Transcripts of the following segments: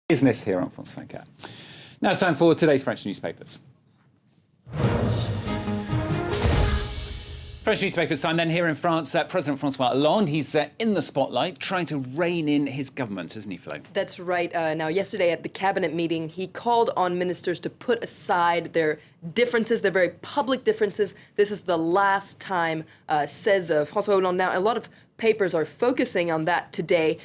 Business here on France 24. Now it's time for today's French newspapers. French newspapers time then here in France. President François Hollande, he's in the spotlight trying to rein in his government, isn't he, Flo? That's right. Now, yesterday at the cabinet meeting, he called on ministers to put aside their differences, their very public differences. This is the last time, says François Hollande. Now, a lot of papers are focusing on that today,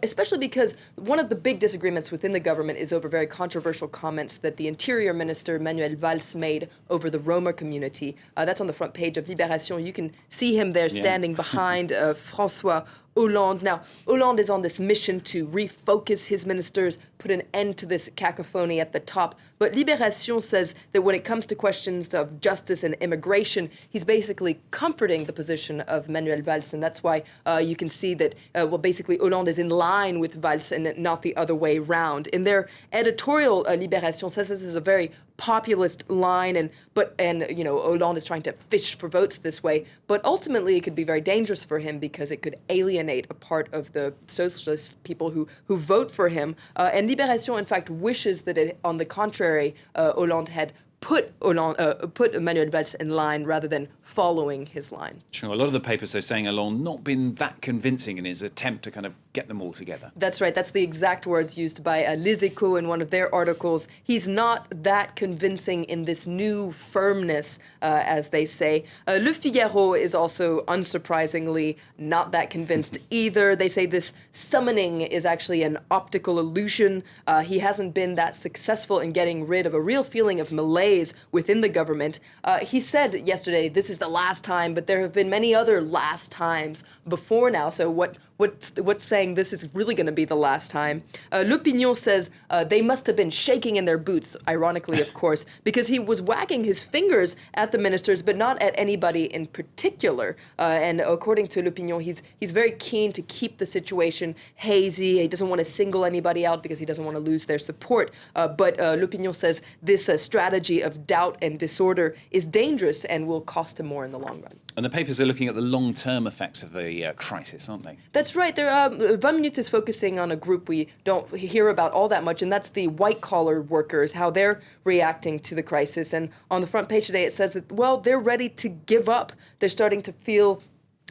especially because one of the big disagreements within the government is over very controversial comments that the Interior Minister, Manuel Valls, made over the Roma community. That's on the front page of Libération. You can see him there standing behind François Hollande. Now, Hollande is on this mission to refocus his ministers, put an end to this cacophony at the top. But Libération says that when it comes to questions of justice and immigration, he's basically comforting the position of Manuel Valls. And that's why you can see that, basically Hollande is in line with Valls and not the other way round. In their editorial, Libération says this is a very populist line, and Hollande is trying to fish for votes this way, but ultimately it could be very dangerous for him because it could alienate a part of the socialist people who vote for him. And Libération, in fact, wishes that on the contrary, Hollande had put Manuel Valls in line rather than following his line. Sure. A lot of the papers are saying Hollande not been that convincing in his attempt to kind of get them all together. That's right. That's the exact words used by Les Echos in one of their articles. He's not that convincing in this new firmness, as they say. Le Figaro is also, unsurprisingly, not that convinced either. They say this summoning is actually an optical illusion. He hasn't been that successful in getting rid of a real feeling of malaise within the government. He said yesterday, this is the last time, but there have been many other last times before now. So what's saying this is really going to be the last time? L'Opinion says they must have been shaking in their boots, ironically, of course, because he was wagging his fingers at the ministers, but not at anybody in particular. And according to L'Opinion, he's very keen to keep the situation hazy. He doesn't want to single anybody out because he doesn't want to lose their support. But L'Opinion says this strategy of doubt and disorder is dangerous and will cost him more in the long run. And the papers are looking at the long-term effects of the crisis, aren't they? That's right. 20 Minutes is focusing on a group we don't hear about all that much, and that's the white-collar workers, how they're reacting to the crisis. And on the front page today, it says that, well, they're ready to give up. They're starting to feel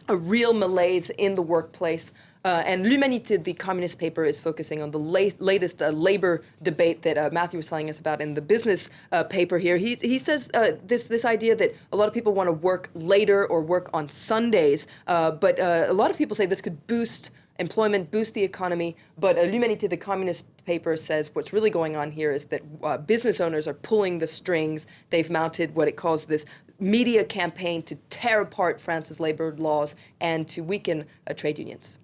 a real malaise in the workplace. And L'Humanité, the communist paper, is focusing on the latest labor debate that Matthew was telling us about in the business paper here. He says this idea that a lot of people want to work later or work on Sundays, but a lot of people say this could boost employment, boost the economy. But L'Humanité, the communist paper, says what's really going on here is that business owners are pulling the strings. They've mounted what it calls this media campaign to tear apart France's labor laws and to weaken trade unions.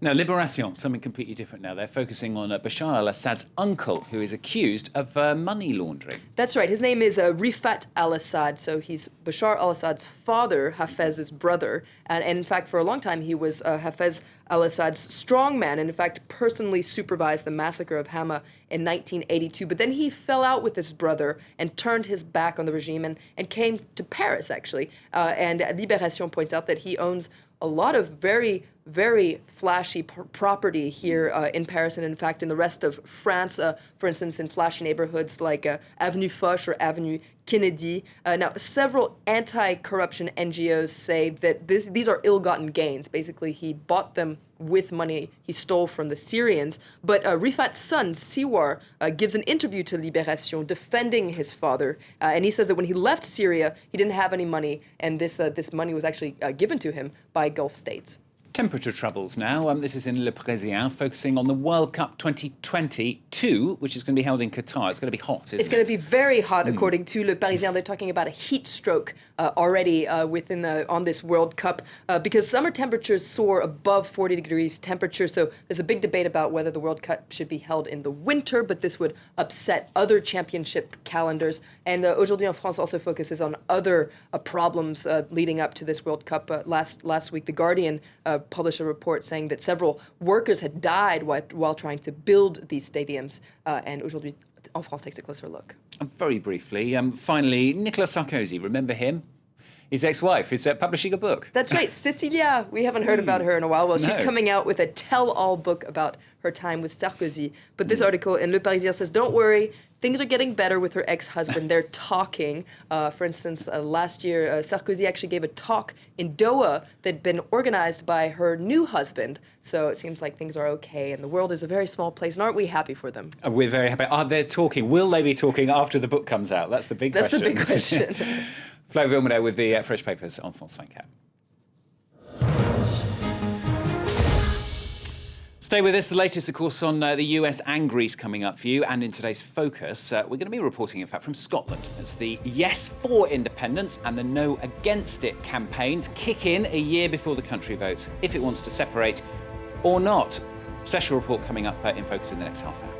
Now, Libération, something completely different now. They're focusing on Bashar al-Assad's uncle, who is accused of money laundering. That's right. His name is Rifat al-Assad. So he's Bashar al-Assad's father, Hafez's brother. And in fact, for a long time, he was Hafez al-Assad's strongman, and in fact, personally supervised the massacre of Hama in 1982. But then he fell out with his brother and turned his back on the regime and came to Paris, actually. And Libération points out that he owns a lot of very, very flashy property here in Paris and, in fact, in the rest of France, for instance, in flashy neighborhoods like Avenue Foch or Avenue Kennedy. Now, several anti-corruption NGOs say that these are ill-gotten gains. Basically, he bought them with money he stole from the Syrians. But Rifat's son, Siwar, gives an interview to Libération defending his father. And he says that when he left Syria, he didn't have any money, and this money was actually given to him by Gulf states. Temperature troubles now. This is in Le Parisien, focusing on the World Cup 2022, which is going to be held in Qatar. It's going to be hot, isn't it? It's going to be very hot, according to Le Parisien. They're talking about a heat stroke already on this World Cup because summer temperatures soar above 40 degrees temperature. So there's a big debate about whether the World Cup should be held in the winter, but this would upset other championship calendars. And Aujourd'hui en France also focuses on other problems leading up to this World Cup. Last week, The Guardian published a report saying that several workers had died while trying to build these stadiums. And Aujourd'hui en France takes a closer look. Very briefly, finally, Nicolas Sarkozy, remember him? His ex-wife is publishing a book. That's right, Cecilia. We haven't heard about her in a while. Well, she's No. coming out with a tell-all book about her time with Sarkozy. But this article in Le Parisien says, don't worry, things are getting better with her ex-husband. They're talking. For instance, last year, Sarkozy actually gave a talk in Doha that'd been organized by her new husband. So it seems like things are okay, and the world is a very small place, and aren't we happy for them? We're very happy. Are they talking? Will they be talking after the book comes out? That's the big question. That's the big question. Flo Vilmonet with the Fresh Papers on France 24. Stay with us. The latest, of course, on the US and Greece coming up for you. And in today's focus, we're going to be reporting, in fact, from Scotland as the Yes for Independence and the No Against It campaigns kick in a year before the country votes if it wants to separate or not. Special report coming up in focus in the next half hour.